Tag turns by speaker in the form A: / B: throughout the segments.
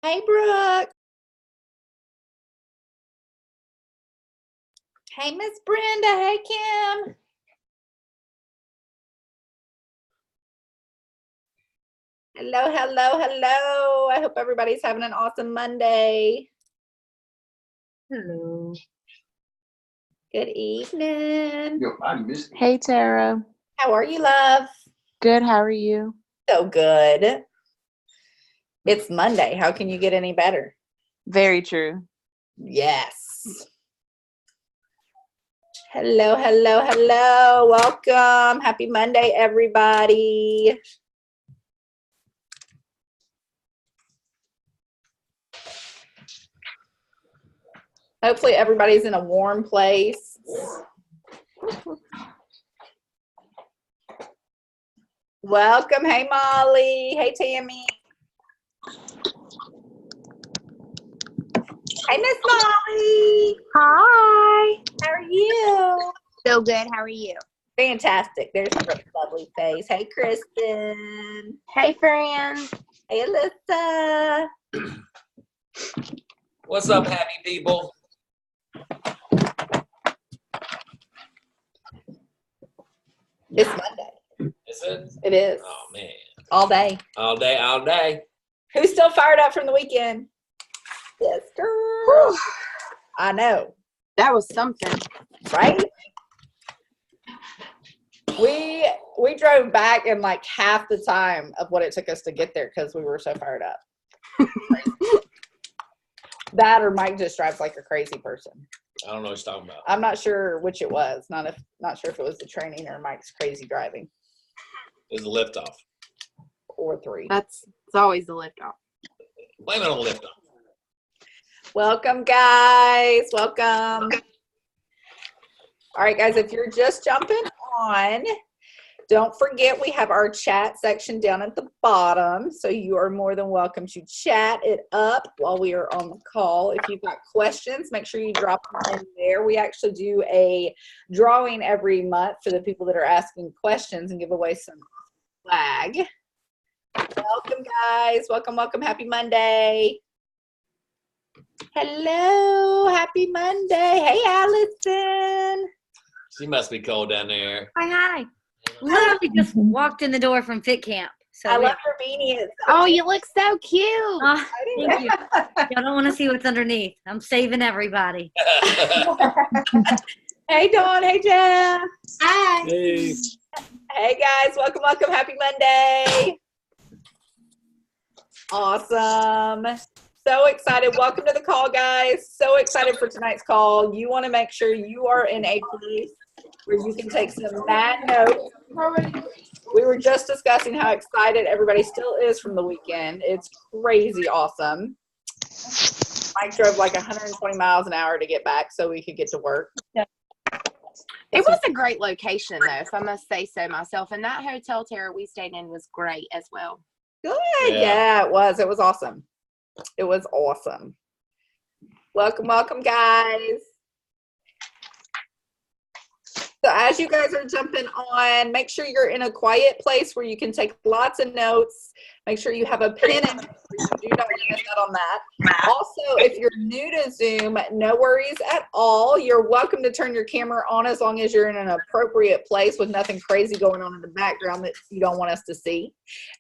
A: Hey, Brooke. Hey, Miss Brenda. Hey, Kim. Hello, hello, hello. I hope everybody's having an awesome Monday.
B: Hello.
A: Good evening.
C: Yo, I missed it.
B: Hey, Tara.
A: How are you, love?
B: Good. How are you?
A: So good. It's Monday. How can you get any better?
B: Very true.
A: Yes. Hello, hello, hello. Welcome. Happy Monday, everybody. Hopefully everybody's in a warm place. Welcome. Hey, Molly. Hey, Tammy. Hey, Miss Molly.
D: Hi.
A: How are you?
D: So good. How are you?
A: Fantastic. There's a lovely face. Hey, Kristen.
D: Hey, friend.
A: Hey, Alyssa.
E: What's up, happy people?
A: It's Monday.
E: Is it?
A: It is.
E: Oh, man.
A: All day.
E: All day, all day.
A: Who's still fired up from the weekend? Yes, girl. I know.
D: That was something.
A: Right? We drove back in like half the time of what it took us to get there because we were so fired up. That or Mike just drives like a crazy person.
E: I don't know what you're talking about.
A: I'm not sure which it was. Not sure if it was the training or Mike's crazy driving.
E: It was a liftoff.
A: Or three.
D: It's always the lift off.
E: Blame it on liftoff.
A: Welcome, guys. Welcome. All right, guys, if you're just jumping on, don't forget we have our chat section down at the bottom. So you are more than welcome to chat it up while we are on the call. If you've got questions, make sure you drop them in there. We actually do a drawing every month for the people that are asking questions and give away some flag. Welcome, guys. Welcome, welcome. Happy Monday. Hello. Happy Monday. Hey, Allison.
E: She must be cold down there.
F: Hi. Literally just walked in the door from Fit Camp. So
A: I love your beanie.
D: Oh, you look so cute.
F: Oh, thank you. Y'all don't want to see what's underneath. I'm saving everybody.
A: Hey, Dawn. Hey, Jeff.
D: Hi.
E: Hey.
A: Hey, guys. Welcome, welcome. Happy Monday. Awesome. So excited. Welcome to the call, guys. So excited for tonight's call. You want to make sure you are in a place where you can take some mad notes. We were just discussing how excited everybody still is from the weekend. It's crazy awesome. Mike drove like 120 miles an hour to get back so we could get to work.
D: It was a great location, though, if I must say so myself. And that hotel, Tara, we stayed in was great as well.
A: Good. Yeah, it was. It was awesome. It was awesome. Welcome, welcome, guys. So as you guys are jumping on, make sure you're in a quiet place where you can take lots of notes. Make sure you have a pen and you do not miss out on that. Also, if you're new to Zoom, no worries at all. You're welcome to turn your camera on as long as you're in an appropriate place with nothing crazy going on in the background that you don't want us to see.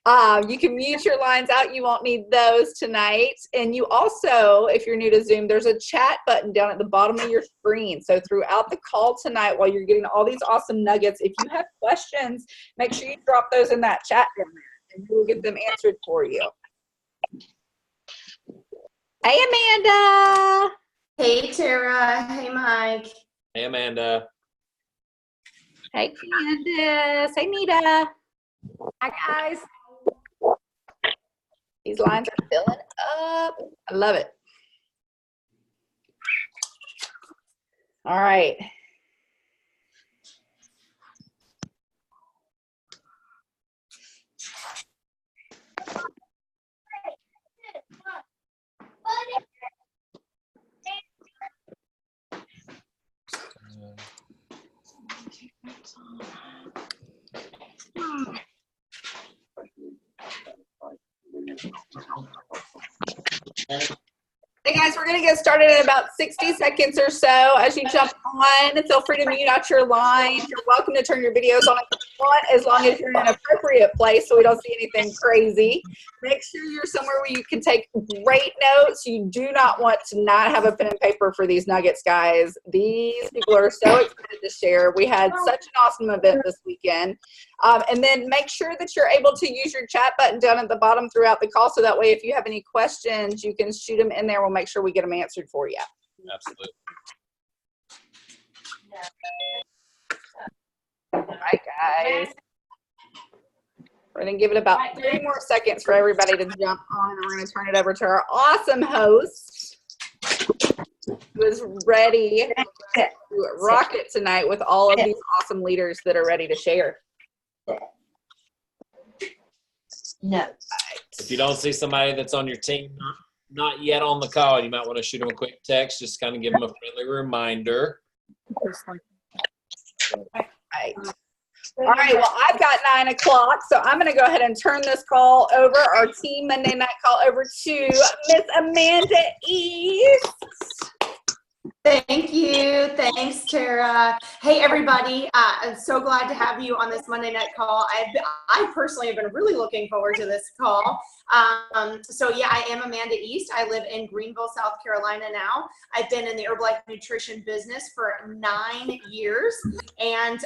A: You can mute your lines out. You won't need those tonight. And you also, if you're new to Zoom, there's a chat button down at the bottom of your screen. So throughout the call tonight, while you're getting all these awesome nuggets, if you have questions, make sure you drop those in that chat down there and we'll get them answered for you. Hey, Amanda.
G: Hey, Tara. Hey, Mike.
E: Hey, Amanda.
A: Hey, Candace. Hey, Nita. Hi, guys. These lines are filling up. I love it. All right. Hey guys, we're going to get started in about 60 seconds or so. As you jump on, feel free to mute out your lines. You're welcome to turn your videos on if you want, as long as you're in an appropriate place so we don't see anything crazy. Make sure you're somewhere where you can take great notes. You do not want to not have a pen and paper for these nuggets, guys. These people are so excited to share. We had such an awesome event this weekend. And then make sure that you're able to use your chat button down at the bottom throughout the call, so that way if you have any questions, you can shoot them in there. We'll make sure we get them answered for you.
E: Absolutely.
A: All right, guys. We're going to give it about 3 more seconds for everybody to jump on, and we're going to turn it over to our awesome host, who is ready to rock it tonight with all of these awesome leaders that are ready to share.
F: No.
E: If you don't see somebody that's on your team not yet on the call, you might want to shoot them a quick text, just kind of give them a friendly reminder.
A: Right. All right, well, I've got 9 o'clock, so I'm going to go ahead and turn this call over, our Team Monday Night call over to Miss Amanda East.
G: Thank you. Thanks, Tara. Hey, everybody. I'm so glad to have you on this Monday night call. I personally have been really looking forward to this call. So yeah, I am Amanda East. I live in Greenville, South Carolina now. I've been in the Herbalife nutrition business for 9 years. And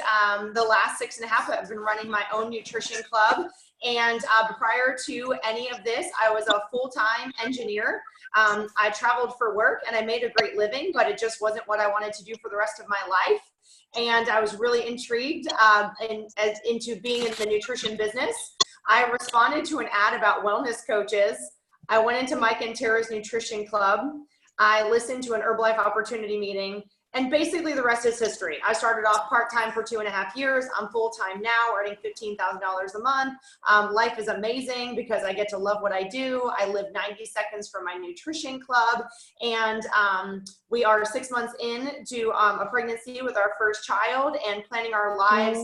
G: the last 6.5, I've been running my own nutrition club. And prior to any of this, I was a full-time engineer. I traveled for work and I made a great living, but it just wasn't what I wanted to do for the rest of my life. And I was really intrigued into being in the nutrition business. I responded to an ad about wellness coaches. I went into Mike and Tara's nutrition club. I listened to an Herbalife opportunity meeting. And basically the rest is history. I started off part-time for 2.5 years. I'm full-time now, earning $15,000 a month. Life is amazing because I get to love what I do. I live 90 seconds from my nutrition club. And we are 6 months into a pregnancy with our first child and planning our lives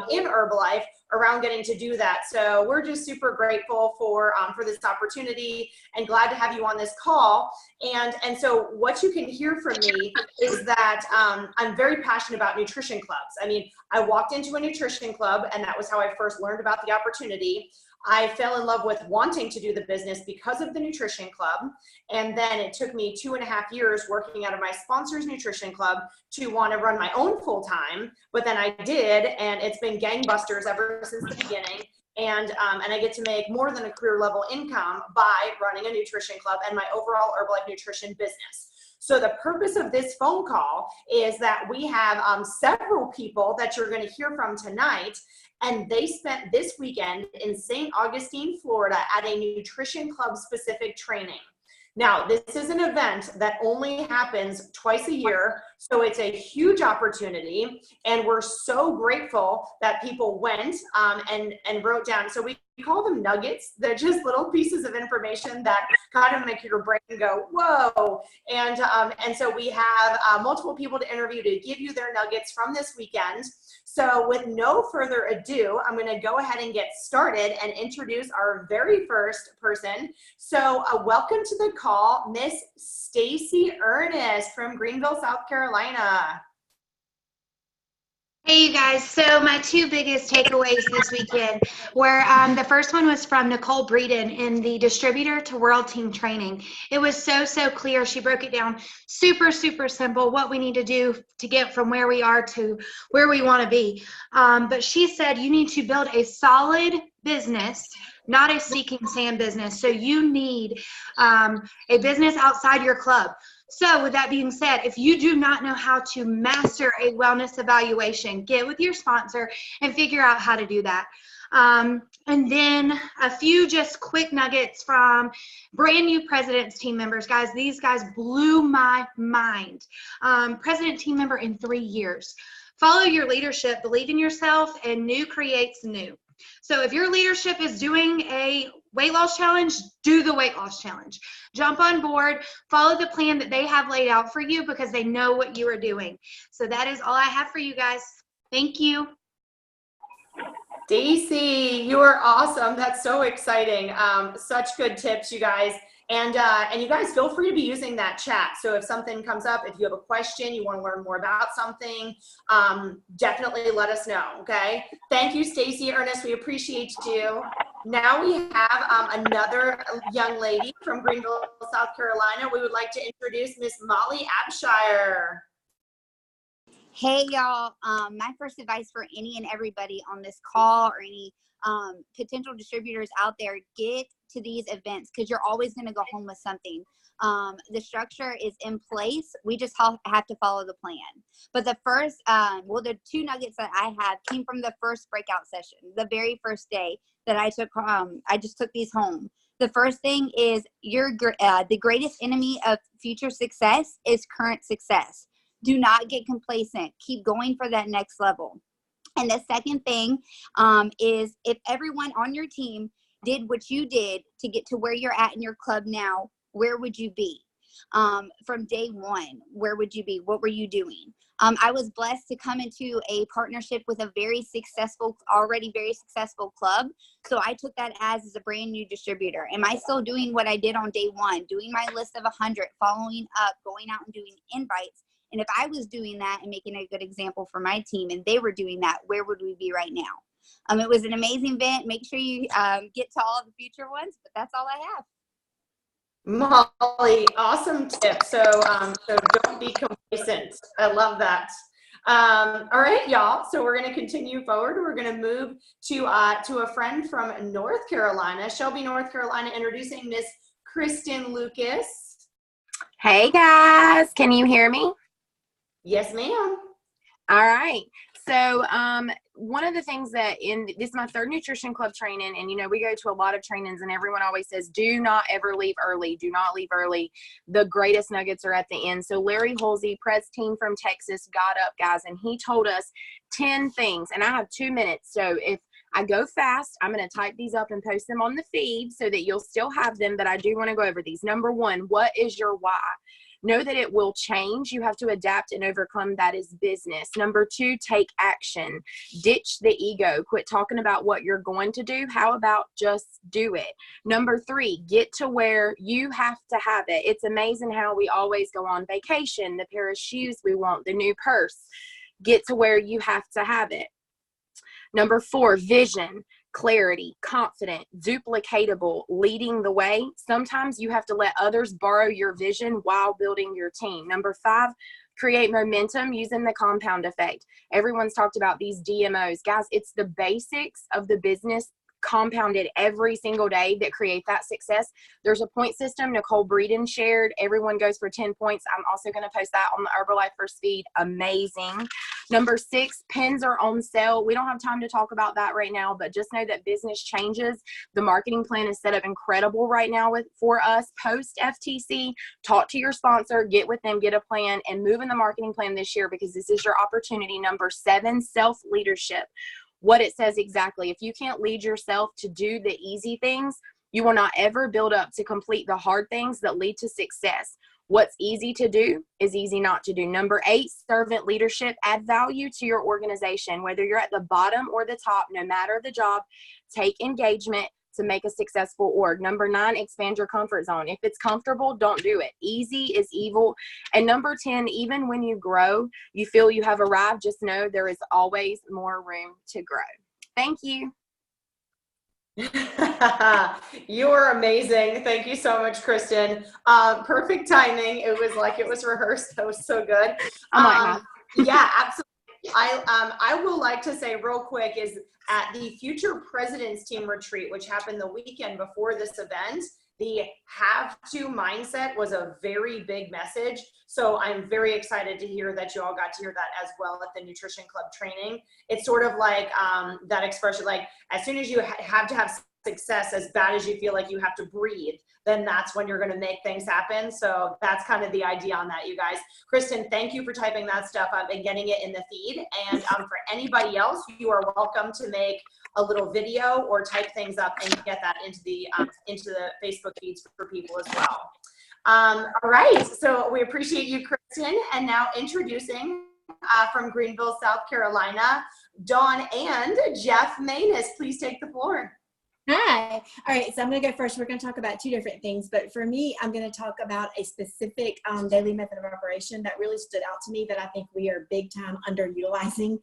G: in Herbalife around getting to do that. So we're just super grateful for this opportunity and glad to have you on this call. And so what you can hear from me is that I'm very passionate about nutrition clubs. I mean, I walked into a nutrition club and that was how I first learned about the opportunity. I fell in love with wanting to do the business because of the nutrition club. And then it took me 2.5 years working out of my sponsor's nutrition club to want to run my own full time. But then I did, and it's been gangbusters ever since the beginning. And I get to make more than a career level income by running a nutrition club and my overall Herbalife nutrition business. So the purpose of this phone call is that we have several people that you're going to hear from tonight, and they spent this weekend in St. Augustine, Florida at a nutrition club specific training. Now, this is an event that only happens twice a year, so it's a huge opportunity, and we're so grateful that people went and wrote down. So we call them nuggets. They're just little pieces of information that kind of make your brain go, whoa. And so we have multiple people to interview to give you their nuggets from this weekend. So with no further ado, I'm going to go ahead and get started and introduce our very first person. So welcome to the call, Miss Stacy Ernest from Greenville, South Carolina.
C: Hey you guys, so my 2 biggest takeaways this weekend were the first one was from Nicole Breeden in the Distributor to World Team Training. It was so clear. She broke it down super simple, what we need to do to get from where we are to where we want to be. But she said you need to build a solid business, not a seeking sand business. So you need a business outside your club. So with that being said, if you do not know how to master a wellness evaluation, get with your sponsor and figure out how to do that. And then a few just quick nuggets from brand new President's team members. Guys, these guys blew my mind. President team member in 3 years. Follow your leadership, believe in yourself, and new creates new. So if your leadership is doing a weight loss challenge, do the weight loss challenge. Jump on board, follow the plan that they have laid out for you because they know what you are doing. So that is all I have for you guys. Thank you.
G: Daisy, you are awesome. That's so exciting. Such good tips, you guys. And you guys feel free to be using that chat. So if something comes up, if you have a question, you want to learn more about something, definitely let us know, okay? Thank you, Stacy, Ernest, we appreciate you. Now we have another young lady from Greenville, South Carolina. We would like to introduce Miss Molly Abshire.
H: Hey y'all, my first advice for any and everybody on this call or any potential distributors out there, get to these events because you're always going to go home with something. The structure is in place. We just have to follow the plan. But the first, the 2 nuggets that I have came from the first breakout session, the very first day that I took, I just took these home. The first thing is the greatest enemy of future success is current success. Do not get complacent. Keep going for that next level. And the second thing is if everyone on your team did what you did to get to where you're at in your club now, where would you be? From day one, where would you be? What were you doing? I was blessed to come into a partnership with a already very successful club. So I took that as a brand new distributor. Am I still doing what I did on day one? Doing my list of 100, following up, going out and doing invites. And if I was doing that and making a good example for my team and they were doing that, where would we be right now? It was an amazing event. Make sure you get to all the future ones, but that's all I have.
G: Molly, awesome tip. So don't be complacent. I love that. All right, y'all. So we're going to continue forward. We're going to move to a friend from North Carolina, Shelby, North Carolina, introducing Miss Kristen Lucas.
D: Hey guys, can you hear me?
G: Yes, ma'am.
D: All right. So one of the things that this is my 3rd nutrition club training, and we go to a lot of trainings and everyone always says, do not ever leave early. Do not leave early. The greatest nuggets are at the end. So Larry Holsey, Prez team from Texas, got up, guys, and he told us 10 things, and I have 2 minutes. So if I go fast, I'm going to type these up and post them on the feed so that you'll still have them, but I do want to go over these. Number 1, what is your why? Know that it will change. You have to adapt and overcome. That is business. Number 2, take action. Ditch the ego. Quit talking about what you're going to do. How about just do it? Number 3, get to where you have to have it. It's amazing how we always go on vacation, the pair of shoes we want, the new purse. Get to where you have to have it. Number 4, vision. Clarity, confident, duplicatable, leading the way. Sometimes you have to let others borrow your vision while building your team. Number 5, create momentum using the compound effect. Everyone's talked about these DMOs. Guys, it's the basics of the business compounded every single day that create that success. There's a point system Nicole Breeden shared. Everyone goes for 10 points. I'm also going to post that on the Herbalife First Feed. Amazing. Number 6, pins are on sale. We don't have time to talk about that right now, but just know that business changes. The marketing plan is set up incredible right now for us. Post FTC, talk to your sponsor, get with them, get a plan, and move in the marketing plan this year because this is your opportunity. Number 7, self-leadership. What it says exactly. If you can't lead yourself to do the easy things, you will not ever build up to complete the hard things that lead to success. What's easy to do is easy not to do. Number 8, servant leadership. Add value to your organization, whether you're at the bottom or the top, no matter the job, take engagement to make a successful org. Number 9, expand your comfort zone. If it's comfortable, don't do it. Easy is evil. And number 10, even when you grow, you feel you have arrived, just know there is always more room to grow. Thank you.
G: You are amazing. Thank you so much, Kristen. Perfect timing. It was like it was rehearsed. That was so good. Yeah, absolutely. I will like to say real quick is at the Future Presidents Team Retreat, which happened the weekend before this event, the have to mindset was a very big message. So I'm very excited to hear that you all got to hear that as well at the Nutrition Club training. It's sort of like that expression, like as soon as you have to have success, as bad as you feel like you have to breathe, then that's when you're going to make things happen. So that's kind of the idea on that, you guys. Kristen, thank you for typing that stuff up and getting it in the feed. And for anybody else, you are welcome to make a little video or type things up and get that into the Facebook feeds for people as well. All right, so we appreciate you, Kristen. And now introducing from Greenville, South Carolina, Dawn and Jeff Manus. Please take the floor.
I: Hi. All right, so I'm going to go first. We're going to talk about two different things, but for me, I'm going to talk about a specific daily method of operation that really stood out to me that I think we are big time underutilizing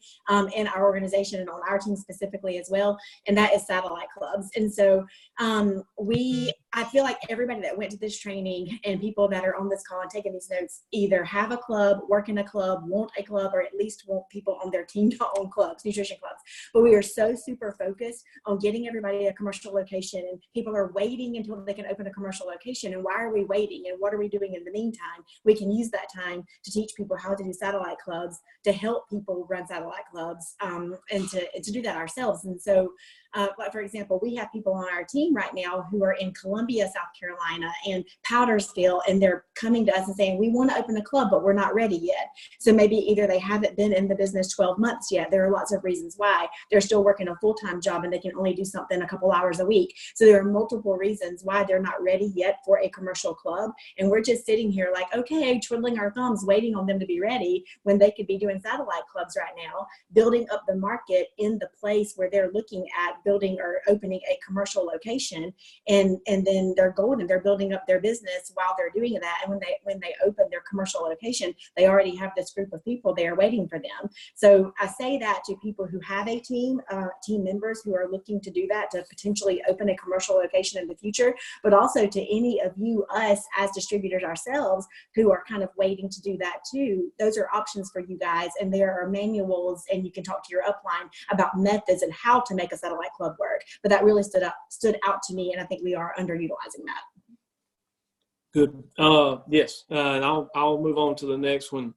I: in our organization and on our team specifically as well, and that is satellite clubs. And so I feel like everybody that went to this training and people that are on this call and taking these notes either have a club, work in a club, want a club, or at least want people on their team to own clubs, nutrition clubs. But we are so super focused on getting everybody a commercial location, and people are waiting until they can open a commercial location. And why are we waiting? And what are we doing in the meantime? We can use that time to teach people how to do satellite clubs, to help people run satellite clubs, and to do that ourselves. And so, like for example, we have people on our team right now who are in Columbia, South Carolina, and Powdersville, and they're coming to us and saying, we want to open a club, but we're not ready yet. So maybe either they haven't been in the business 12 months yet. There are lots of reasons why. They're still working a full-time job and they can only do something a couple hours a week. So there are multiple reasons why they're not ready yet for a commercial club. And we're just sitting here like, okay, twiddling our thumbs, waiting on them to be ready when they could be doing satellite clubs right now, building up the market in the place where they're looking at building or opening a commercial location, and then they're golden. They're building up their business while they're doing that. And when they open their commercial location, they already have this group of people there waiting for them. So I say that to people who have a team members who are looking to do that, to potentially open a commercial location in the future, but also to any of you, us as distributors ourselves, who are kind of waiting to do that too. Those are options for you guys, and there are manuals, and you can talk to your upline about methods and how to make a satellite club work. But that really stood out to me, and I think we are underutilizing that.
J: Good. Yes, and I'll move on to the next one.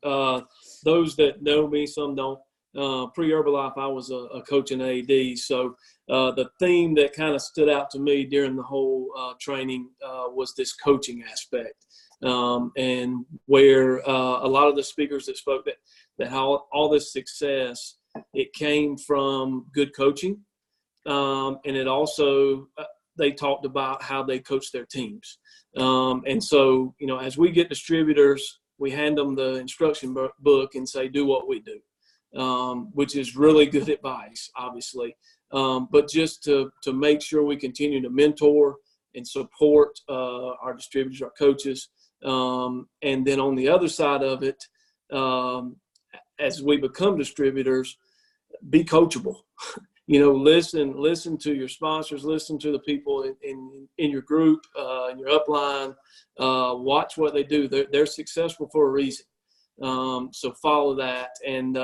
J: Those that know me, some don't. Pre-Herbalife, I was a coach in AD. So the theme that kind of stood out to me during the whole training was this coaching aspect, and where a lot of the speakers that spoke that how all this success, it came from good coaching. And it also, they talked about how they coach their teams. And so, as we get distributors, we hand them the instruction book and say, do what we do, which is really good advice, obviously. But just to make sure we continue to mentor and support our distributors, our coaches. And then on the other side of it, as we become distributors, be coachable. Listen to your sponsors, listen to the people in your group, in your upline, watch what they do. They're successful for a reason. So follow that. And,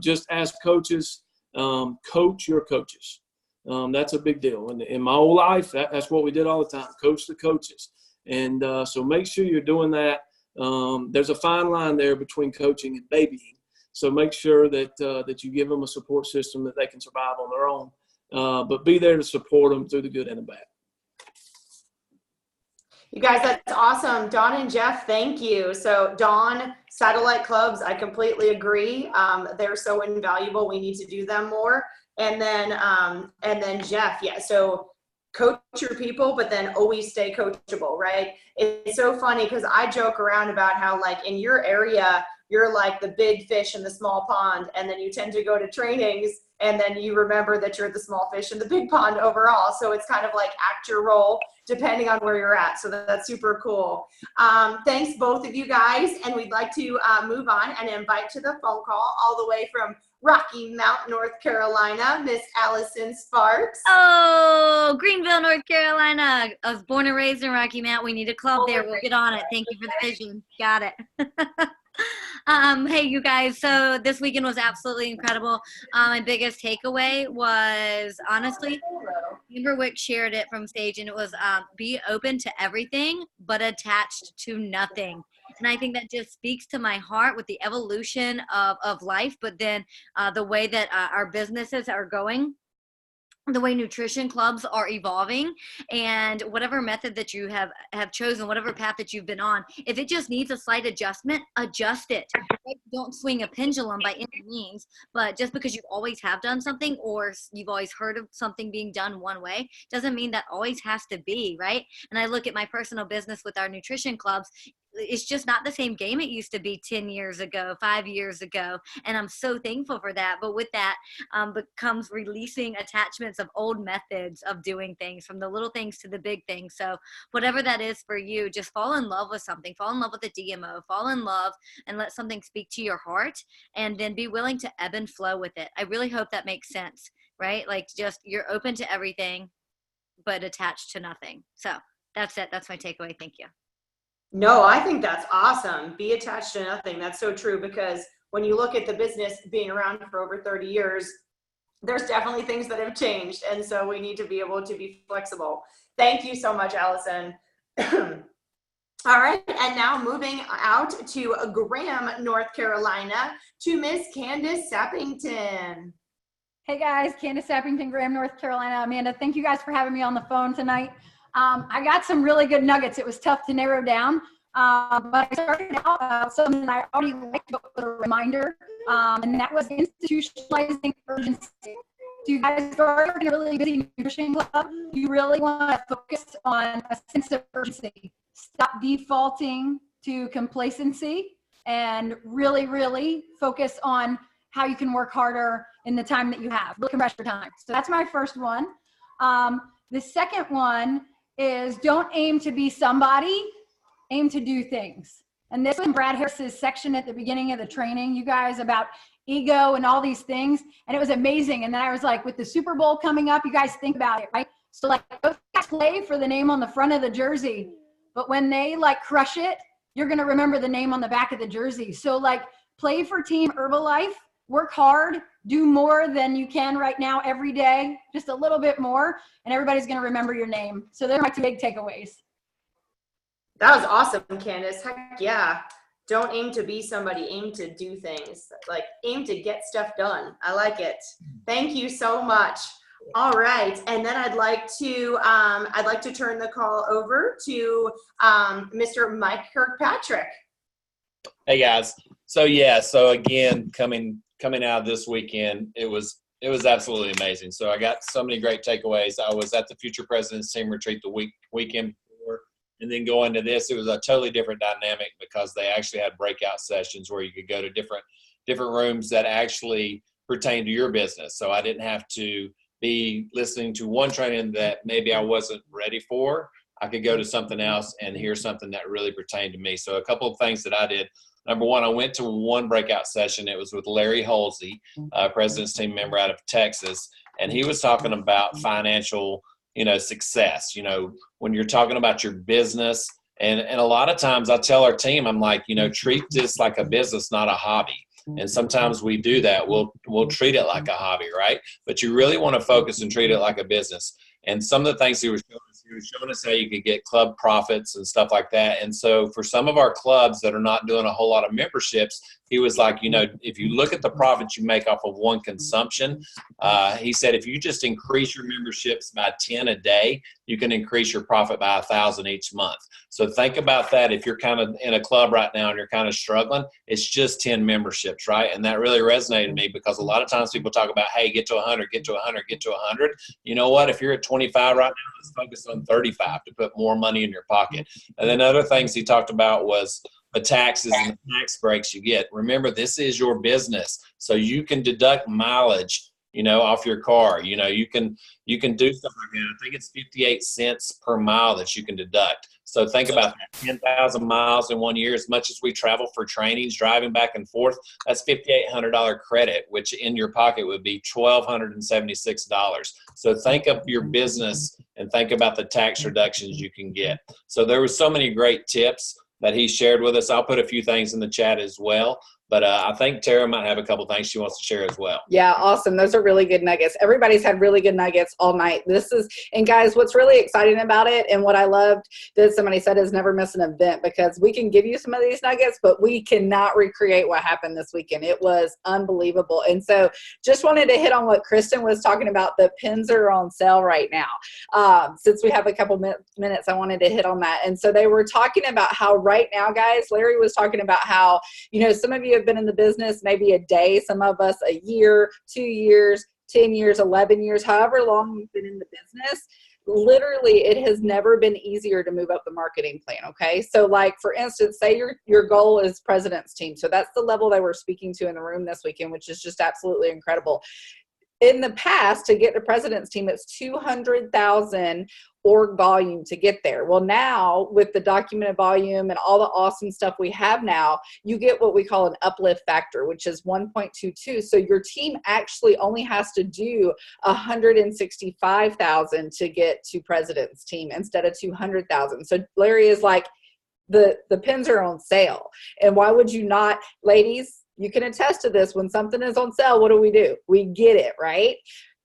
J: just as coaches, coach your coaches. That's a big deal. And in my whole life, that's what we did all the time, coach the coaches. And so make sure you're doing that. There's a fine line there between coaching and babying. So make sure that you give them a support system that they can survive on their own, but be there to support them through the good and the bad.
G: You guys, that's awesome. Dawn and Jeff, thank you. So Dawn, satellite clubs, I completely agree. They're so invaluable. We need to do them more. And then Jeff, yeah. So coach your people, but then always stay coachable, right? It's so funny because I joke around about how, like, in your area, you're like the big fish in the small pond, and then you tend to go to trainings and then you remember that you're the small fish in the big pond overall. So it's kind of like act your role depending on where you're at. So that's super cool. Thanks both of you guys. And we'd like to move on and invite to the phone call all the way from Rocky Mount, North Carolina, Miss Allison Sparks.
F: Oh, Greenville, North Carolina. I was born and raised in Rocky Mount. We need a club there. We'll get on it. Thank you for the vision. Got it. Hey, you guys. So this weekend was absolutely incredible. My biggest takeaway was, honestly, Amber Wick shared it from stage, and it was be open to everything, but attached to nothing. And I think that just speaks to my heart with the evolution of life, but then the way that our businesses are going, the way nutrition clubs are evolving, and whatever method that you have chosen, whatever path that you've been on, if it just needs a slight adjustment, adjust it. Right? Don't swing a pendulum by any means, but just because you always have done something or you've always heard of something being done one way doesn't mean that always has to be, right? And I look at my personal business with our nutrition clubs. it's just not the same game it used to be 10 years ago, 5 years ago. And I'm so thankful for that. But with that becomes releasing attachments of old methods of doing things, from the little things to the big things. So whatever that is for you, just fall in love with something, fall in love with a DMO, fall in love and let something speak to your heart, and then be willing to ebb and flow with it. I really hope that makes sense, right? Like, just you're open to everything, but attached to nothing. So that's it. That's my takeaway. Thank you.
G: No, I think that's awesome. Be attached to nothing. That's so true, because when you look at the business being around for over 30 years, there's definitely things that have changed. And so we need to be able to be flexible. Thank you so much, Allison. All right, and now moving out to Graham, North Carolina, to Miss Candace Sappington.
K: Hey guys, Candace Sappington, Graham, North Carolina. Amanda, thank you guys for having me on the phone tonight. I got some really good nuggets. It was tough to narrow down, but I started out something that I already liked, but with a reminder, and that was institutionalizing urgency. So you guys are in a really busy nutrition club. You really want to focus on a sense of urgency. Stop defaulting to complacency and really, really focus on how you can work harder in the time that you have. Really compress your time. So that's my first one. The second one is don't aim to be somebody, aim to do things. And this was in Brad Harris's section at the beginning of the training, you guys, about ego and all these things. And it was amazing. And then I was like, with the Super Bowl coming up, you guys think about it, right? So like, those guys play for the name on the front of the jersey, but when they like crush it, you're going to remember the name on the back of the jersey. So like, play for Team Herbalife, work hard, do more than you can right now every day, just a little bit more, and everybody's going to remember your name. So they're my two big takeaways.
G: That was awesome, Candace. Heck yeah. Don't aim to be somebody, aim to do things. Like, aim to get stuff done. I like it. Thank you so much. All right, and then I'd like to turn the call over to Mr. Mike Kirkpatrick.
E: Hey guys. So again, coming out of this weekend, it was absolutely amazing. So I got so many great takeaways. I was at the Future Presidents Team Retreat the weekend before, and then going to this, it was a totally different dynamic because they actually had breakout sessions where you could go to different rooms that actually pertain to your business. So I didn't have to be listening to one training that maybe I wasn't ready for. I could go to something else and hear something that really pertained to me. So a couple of things that I did. Number one, I went to one breakout session. It was with Larry Halsey, President's Team member out of Texas, and he was talking about financial, success. When you're talking about your business, and a lot of times I tell our team, I'm like, treat this like a business, not a hobby. And sometimes we do that. We'll treat it like a hobby, right? But you really want to focus and treat it like a business. And some of the things he was showing us how you could get club profits and stuff like that. And so for some of our clubs that are not doing a whole lot of memberships, he was like, if you look at the profits you make off of one consumption, he said, if you just increase your memberships by 10 a day, you can increase your profit by 1,000 each month. So think about that. If you're kind of in a club right now and you're kind of struggling, it's just 10 memberships, right? And that really resonated with me because a lot of times people talk about, hey, get to 100, get to 100, get to 100. You know what? If you're at 25 right now, let's focus on 35 to put more money in your pocket. And then other things he talked about was the taxes and the tax breaks you get. Remember, this is your business, so you can deduct mileage, off your car. You can do stuff like that. I think it's 58 cents per mile that you can deduct. So think about that. 10,000 miles in 1 year, as much as we travel for trainings, driving back and forth, that's $5,800 credit, which in your pocket would be $1,276. So think of your business and think about the tax reductions you can get. So there were so many great tips that he shared with us. I'll put a few things in the chat as well. But I think Tara might have a couple things she wants to share as well.
A: Yeah, awesome. Those are really good nuggets. Everybody's had really good nuggets all night. And guys, what's really exciting about it and what I loved that somebody said is never miss an event, because we can give you some of these nuggets, but we cannot recreate what happened this weekend. It was unbelievable. And so just wanted to hit on what Kristen was talking about. The pins are on sale right now. Since we have a couple minutes, I wanted to hit on that. And so they were talking about how right now, guys, Larry was talking about how, some of you have been in the business maybe a day, some of us a year, 2 years, 10 years, 11 years, however long you've been in the business. literally it has never been easier to move up the marketing plan. Okay. So like, for instance, say your goal is president's team. So that's the level they were speaking to in the room this weekend, which is just absolutely incredible. In the past, to get to president's team, it's 200,000 org volume to get there. Well, now with the documented volume and all the awesome stuff we have now, you get what we call an uplift factor, which is 1.22. So your team actually only has to do 165,000 to get to president's team instead of 200,000. So Larry is like, the pins are on sale. And why would you not, ladies? You can attest to this. When something is on sale, what do? We get it, right?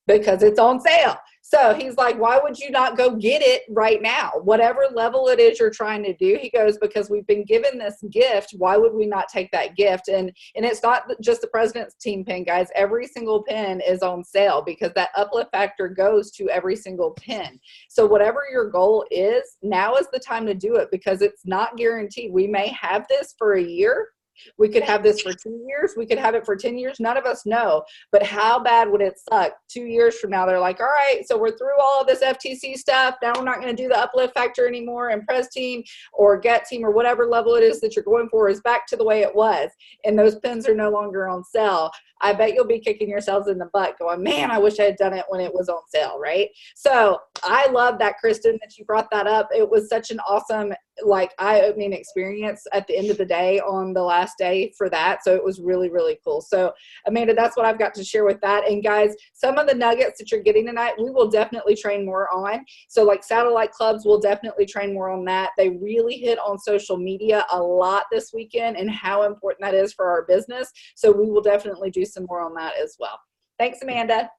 A: Because it's on sale. So he's like, why would you not go get it right now? Whatever level it is you're trying to do. He goes, because we've been given this gift. Why would we not take that gift? And it's not just the president's team pin, guys. Every single pin is on sale because that uplift factor goes to every single pin. So whatever your goal is, now is the time to do it because it's not guaranteed. We may have this for a year. We could have this for 2 years. We could have it for 10 years. None of us know. But how bad would it suck 2 years from now? They're like, all right, so we're through all of this FTC stuff. Now we're not going to do the uplift factor anymore. And Pres team or Get team or whatever level it is that you're going for is back to the way it was. And those pins are no longer on sale. I bet you'll be kicking yourselves in the butt going, man, I wish I had done it when it was on sale, right? So I love that, Kristen, that you brought that up. It was such an awesome, like, eye-opening experience at the end of the day on the last day for that. So it was really, really cool. So Amanda, that's what I've got to share with that. And guys, some of the nuggets that you're getting tonight, we will definitely train more on. So like satellite clubs, we'll definitely train more on that. They really hit on social media a lot this weekend and how important that is for our business. So we will definitely do some more on that as well. Thanks, Amanda.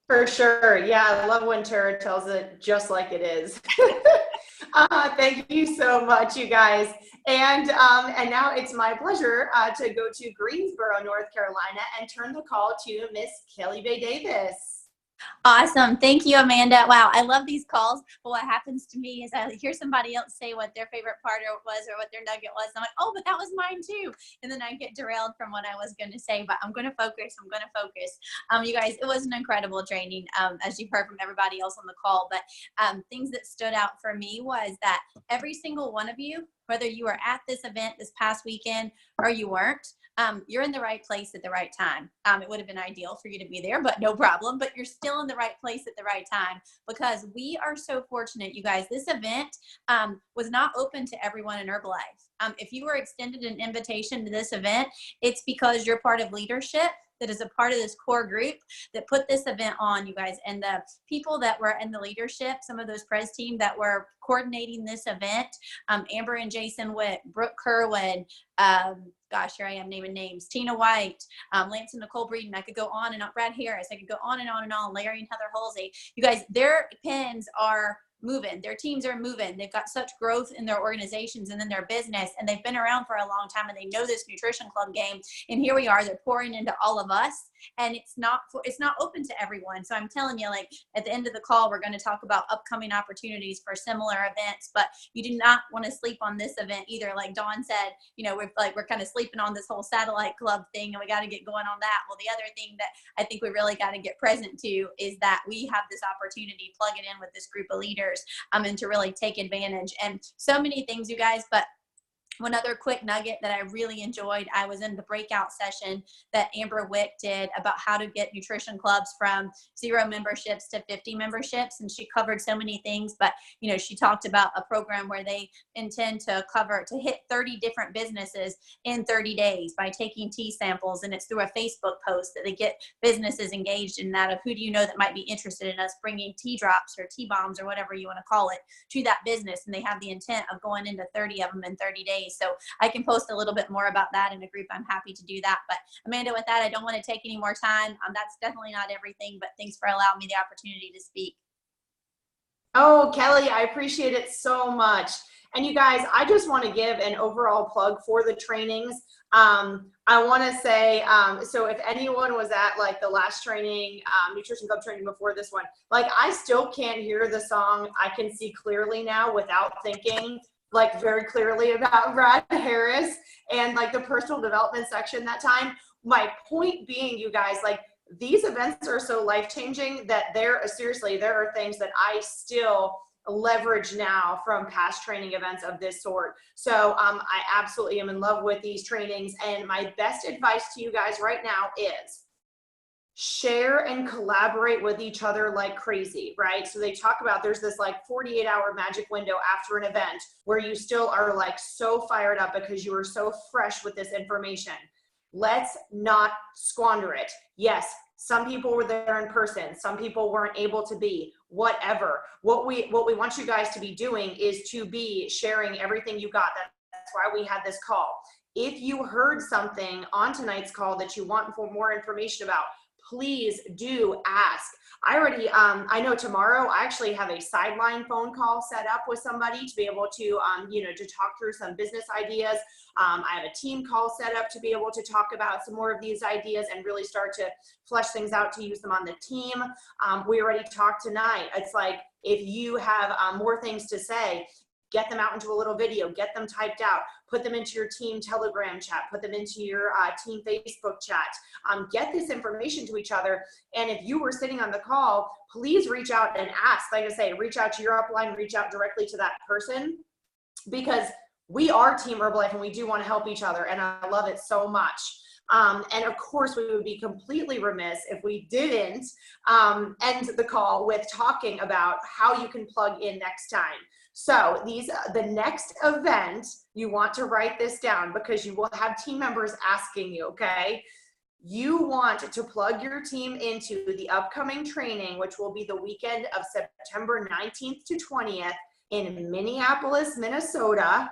G: For sure. Yeah, I love when Tara tells it just like it is. Thank you so much, you guys. And now it's my pleasure to go to Greensboro, North Carolina, and turn the call to Miss Kelly Bay Davis.
L: Awesome. Thank you, Amanda. Wow, I love these calls. But what happens to me is I hear somebody else say what their favorite part was or what their nugget was. And I'm like, oh, but that was mine too. And then I get derailed from what I was going to say. But I'm going to focus. You guys, it was an incredible training, as you've heard from everybody else on the call. But things that stood out for me was that every single one of you, whether you were at this event this past weekend or you weren't, you're in the right place at the right time. It would have been ideal for you to be there, but no problem. But you're still in the right place at the right time because we are so fortunate, you guys. This event was not open to everyone in Herbalife. If you were extended an invitation to this event, it's because you're part of leadership that is a part of this core group that put this event on, you guys. And the people that were in the leadership, some of those Pres team that were coordinating this event, Amber and Jason Witt, Brooke Kerwin, gosh, here I am naming names, Tina White, Lance and Nicole Breeden. I could go on and on, Brad Harris. I could go on and on and on, Larry and Heather Halsey. You guys, their pins are moving. Their teams are moving. They've got such growth in their organizations and in their business, and they've been around for a long time, and they know this nutrition club game. And here we are, they're pouring into all of us, and it's not open to everyone. So I'm telling you, like at the end of the call, we're going to talk about upcoming opportunities for similar events, but you do not want to sleep on this event either. Like Dawn said, you know, we're kind of sleeping on this whole satellite club thing, and we got to get going on that. Well, the other thing that I think we really got to get present to is that we have this opportunity, plug it in with this group of leaders, and to really take advantage. And so many things, you guys, but one other quick nugget that I really enjoyed, I was in the breakout session that Amber Wick did about how to get nutrition clubs from 0 memberships to 50 memberships. And she covered so many things, but you know, she talked about a program where they intend to hit 30 different businesses in 30 days by taking tea samples. And it's through a Facebook post that they get businesses engaged in that of who do you know that might be interested in us bringing tea drops or tea bombs or whatever you want to call it to that business. And they have the intent of going into 30 of them in 30 days. So I can post a little bit more about that in a group. I'm happy to do that. But Amanda, with that, I don't want to take any more time. That's definitely not everything, but thanks for allowing me the opportunity to speak.
G: Oh, Kelly, I appreciate it so much. And you guys, I just want to give an overall plug for the trainings. I want to say, so if anyone was at like the last training, Nutrition Club training before this one, like I still can't hear the song I Can See Clearly Now without thinking like very clearly about Brad Harris and like the personal development section that time. My point being, you guys, like these events are so life-changing that seriously, there are things that I still leverage now from past training events of this sort. So I absolutely am in love with these trainings. And my best advice to you guys right now is share and collaborate with each other like crazy, right? So they talk about there's this like 48-hour magic window after an event where you still are like so fired up because you are so fresh with this information. Let's not squander it. Yes, some people were there in person. Some people weren't able to be, whatever. What we want you guys to be doing is to be sharing everything you got. That's why we had this call. If you heard something on tonight's call that you want more information about, please do ask. I know tomorrow I actually have a sideline phone call set up with somebody to be able to, to talk through some business ideas. I have a team call set up to be able to talk about some more of these ideas and really start to flesh things out to use them on the team. We already talked tonight. It's like, if you have more things to say, get them out into a little video, get them typed out, put them into your team Telegram chat, put them into your team Facebook chat, get this information to each other. And if you were sitting on the call, please reach out and ask. Like I say, reach out to your upline, reach out directly to that person, because we are Team Herbalife and we do want to help each other. And I love it so much. And of course, we would be completely remiss if we didn't end the call with talking about how you can plug in next time. So the next event, you want to write this down because you will have team members asking you, okay? You want to plug your team into the upcoming training, which will be the weekend of September 19th to 20th in Minneapolis, Minnesota.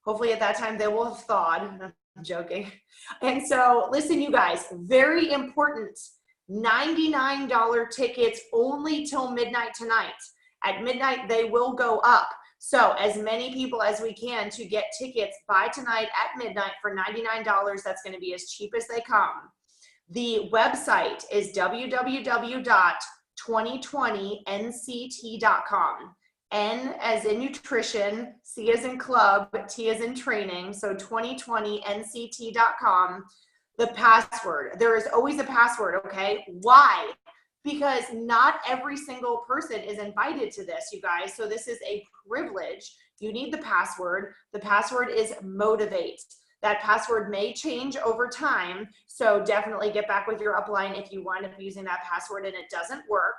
G: Hopefully at that time they will have thawed. I'm joking. And so listen, you guys, very important, $99 tickets only till midnight tonight. At midnight, they will go up. So as many people as we can to get tickets by tonight at midnight for $99. That's going to be as cheap as they come. The website is www.2020nct.com. N as in nutrition, C as in club, T as in training. So 2020nct.com. The password. There is always a password, okay? Why? Because not every single person is invited to this, you guys. So this is a privilege. You need the password. The password is motivate. That password may change over time. So definitely get back with your upline if you wind up using that password and it doesn't work.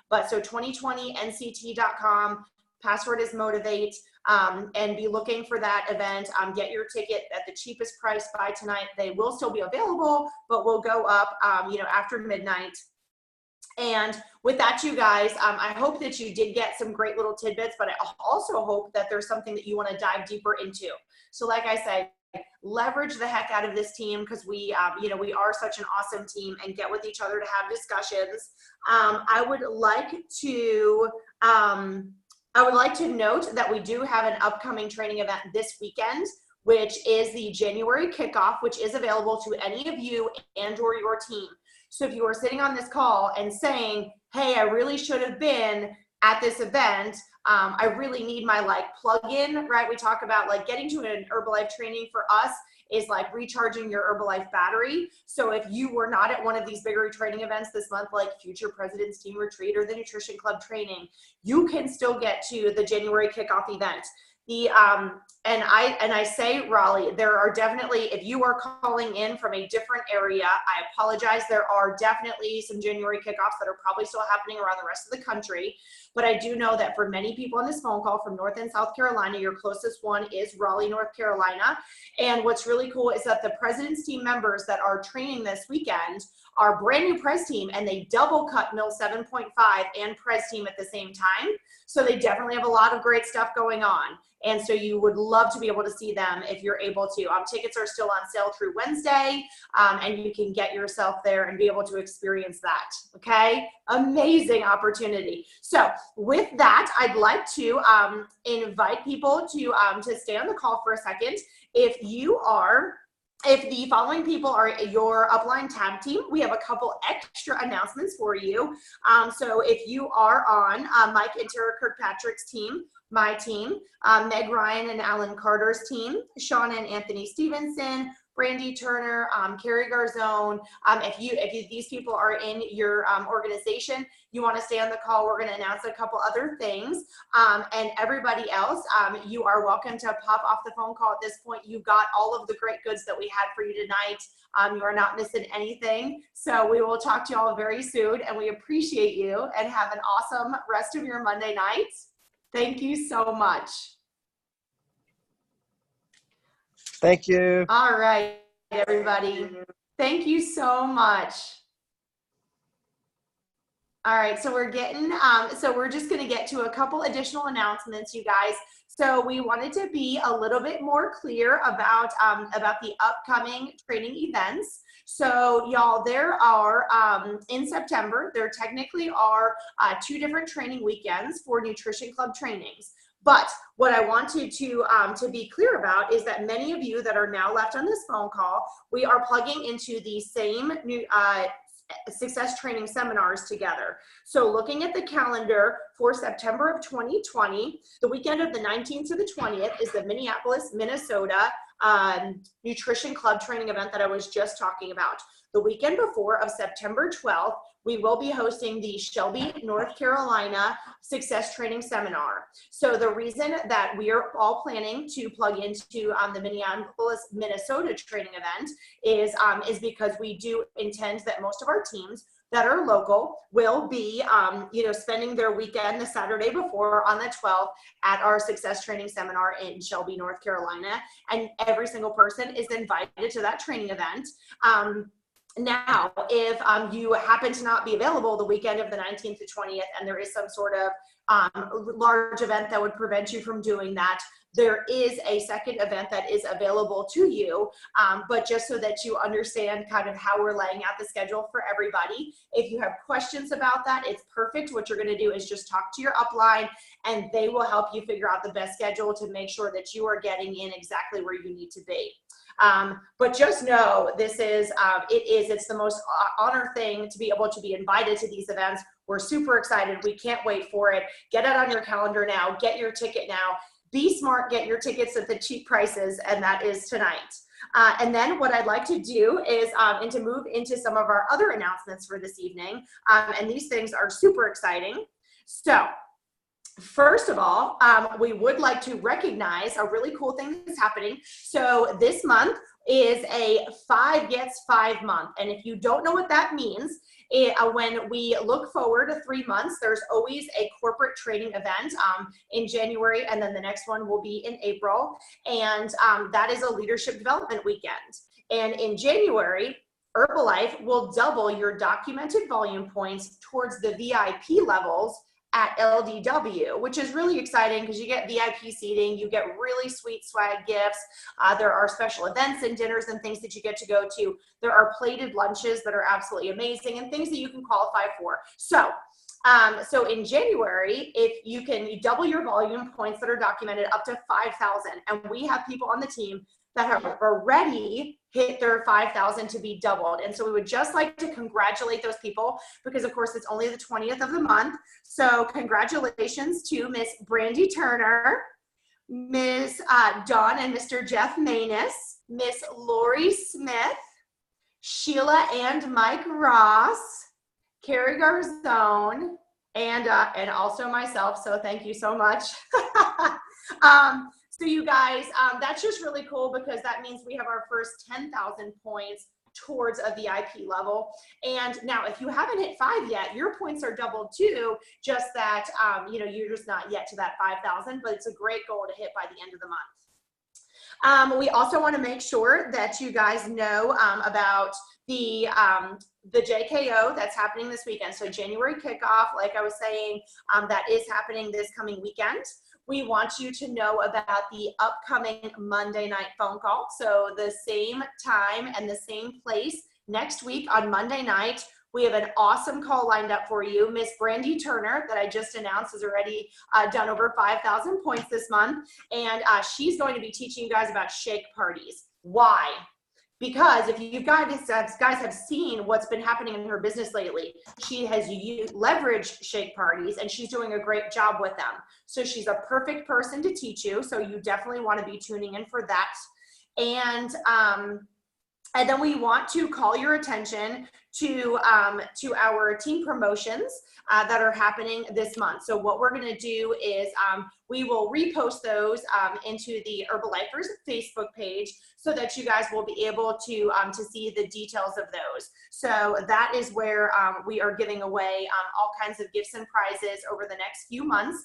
G: But so 2020nct.com, password is motivate, and be looking for that event. Get your ticket at the cheapest price by tonight. They will still be available, but will go up, after midnight. And with that, you guys, I hope that you did get some great little tidbits, but I also hope that there's something that you want to dive deeper into. So like I said, leverage the heck out of this team because we are such an awesome team, and get with each other to have discussions. I would like to note that we do have an upcoming training event this weekend, which is the January kickoff, which is available to any of you and or your team. So if you are sitting on this call and saying, hey, I really should have been at this event, I really need my plug-in, right? We talk about getting to an Herbalife training for us is like recharging your Herbalife battery. So if you were not at one of these bigger training events this month, like Future President's Team Retreat or the Nutrition Club training, you can still get to the January kickoff event. And I say, Raleigh, there are definitely, if you are calling in from a different area, I apologize. There are definitely some January kickoffs that are probably still happening around the rest of the country. But I do know that for many people on this phone call from North and South Carolina, your closest one is Raleigh, North Carolina. And what's really cool is that the President's Team members that are training this weekend are brand new Pres Team, and they double cut Mill 7.5 and Pres Team at the same time. So they definitely have a lot of great stuff going on. And so you would love to be able to see them if you're able to. Tickets are still on sale through Wednesday, and you can get yourself there and be able to experience that, okay? Amazing opportunity. So with that, I'd like to invite people to stay on the call for a second. If the following people are your upline tab team, we have a couple extra announcements for you. So if you are on Mike and Tara Kirkpatrick's team, my team, Meg Ryan and Alan Carter's team, Sean and Anthony Stevenson, Brandy Turner, Carrie Garzone. If these people are in your organization, you want to stay on the call. We're going to announce a couple other things. And everybody else, you are welcome to pop off the phone call at this point. You got all of the great goods that we had for you tonight. You are not missing anything. So we will talk to you all very soon, and we appreciate you, and have an awesome rest of your Monday night. Thank you so much.
M: Thank you.
G: All right, everybody. Thank you so much. All right, so we're just going to get to a couple additional announcements, you guys. So we wanted to be a little bit more clear about the upcoming training events. So y'all, there are in September, there technically are 2 different training weekends for Nutrition Club trainings. But what I wanted to be clear about is that many of you that are now left on this phone call, we are plugging into the same new success training seminars together. So looking at the calendar for September of 2020, the weekend of the 19th to the 20th is the Minneapolis, Minnesota Nutrition Club training event that I was just talking about. The weekend before, of September 12th, we will be hosting the Shelby, North Carolina Success Training Seminar. So the reason that we are all planning to plug into the Minneapolis, Minnesota training event is because we do intend that most of our teams that are local will be spending their weekend the Saturday before on the 12th at our Success Training Seminar in Shelby, North Carolina. And every single person is invited to that training event. Now, if you happen to not be available the weekend of the 19th to 20th, and there is some sort of large event that would prevent you from doing that, there is a second event that is available to you. But just so that you understand kind of how we're laying out the schedule for everybody, if you have questions about that, it's perfect. What you're going to do is just talk to your upline, and they will help you figure out the best schedule to make sure that you are getting in exactly where you need to be. But just know this is, it's the most honor thing to be able to be invited to these events. We're super excited. We can't wait for it. Get it on your calendar now. Get your ticket now. Be smart, get your tickets at the cheap prices, and that is tonight. And then what I'd like to do is, and to move into some of our other announcements for this evening, and these things are super exciting. So, first of all, we would like to recognize a really cool thing that's happening. So this month is a 5 Gets 5 month. And if you don't know what that means, when we look forward to 3 months, there's always a corporate training event in January, and then the next one will be in April. And that is a leadership development weekend. And in January, Herbalife will double your documented volume points towards the VIP levels at LDW, which is really exciting because you get VIP seating, you get really sweet swag gifts. There are special events and dinners and things that you get to go to. There are plated lunches that are absolutely amazing and things that you can qualify for. So in January, if you double your volume points that are documented up to 5,000, and we have people on the team that have already hit their 5,000 to be doubled. And so we would just like to congratulate those people because, of course, it's only the 20th of the month. So congratulations to Miss Brandy Turner, Miss Dawn and Mr. Jeff Manus, Miss Lori Smith, Sheila and Mike Ross, Carrie Garzone, and also myself. So thank you so much. So you guys, that's just really cool because that means we have our first 10,000 points towards a VIP level. And now if you haven't hit 5 yet, your points are doubled too, just that, you're just not yet to that 5,000, but it's a great goal to hit by the end of the month. We also want to make sure that you guys know about the JKO that's happening this weekend. So January kickoff, like I was saying, that is happening this coming weekend. We want you to know about the upcoming Monday night phone call. So the same time and the same place next week on Monday night, we have an awesome call lined up for you. Miss Brandy Turner, that I just announced, has already done over 5,000 points this month. And she's going to be teaching you guys about shake parties. Why? Because if you guys have seen what's been happening in her business lately, she has leveraged shake parties and she's doing a great job with them. So she's a perfect person to teach you. So you definitely want to be tuning in for that. And And then we want to call your attention to our team promotions that are happening this month. So what we're going to do is we will repost those into the Herbalifers Facebook page so that you guys will be able to see the details of those. So that is where we are giving away all kinds of gifts and prizes over the next few months.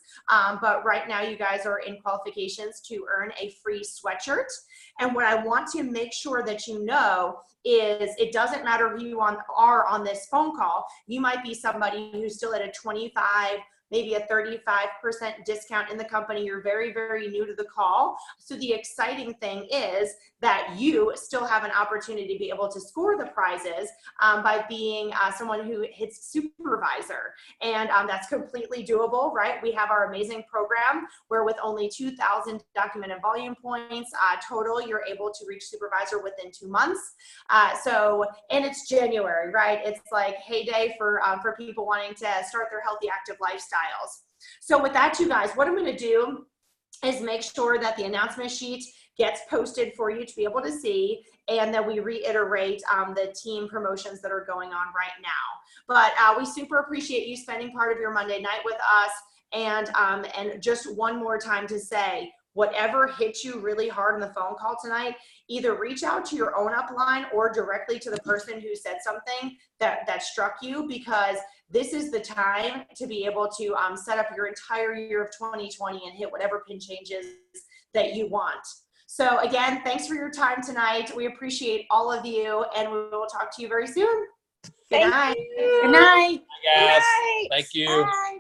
G: But right now you guys are in qualifications to earn a free sweatshirt. And what I want to make sure that you know is it doesn't matter who you are on this phone call. You might be somebody who's still at a 25, maybe a 35% discount in the company. You're very, very new to the call. So the exciting thing is that you still have an opportunity to be able to score the prizes by being someone who hits supervisor. And that's completely doable, right? We have our amazing program where with only 2,000 documented volume points total, you're able to reach supervisor within 2 months. And it's January, right? It's like heyday for people wanting to start their healthy, active lifestyles. So with that, you guys, what I'm going to do is make sure that the announcement sheet gets posted for you to be able to see, and then we reiterate the team promotions that are going on right now. But we super appreciate you spending part of your Monday night with us. And just one more time to say, whatever hit you really hard on the phone call tonight, either reach out to your own upline or directly to the person who said something that struck you, because this is the time to be able to set up your entire year of 2020 and hit whatever pin changes that you want. So again, thanks for your time tonight. We appreciate all of you, and we will talk to you very soon. Good night.
F: Good night.
E: Yes.
F: Good night.
E: Thank you.
F: Bye.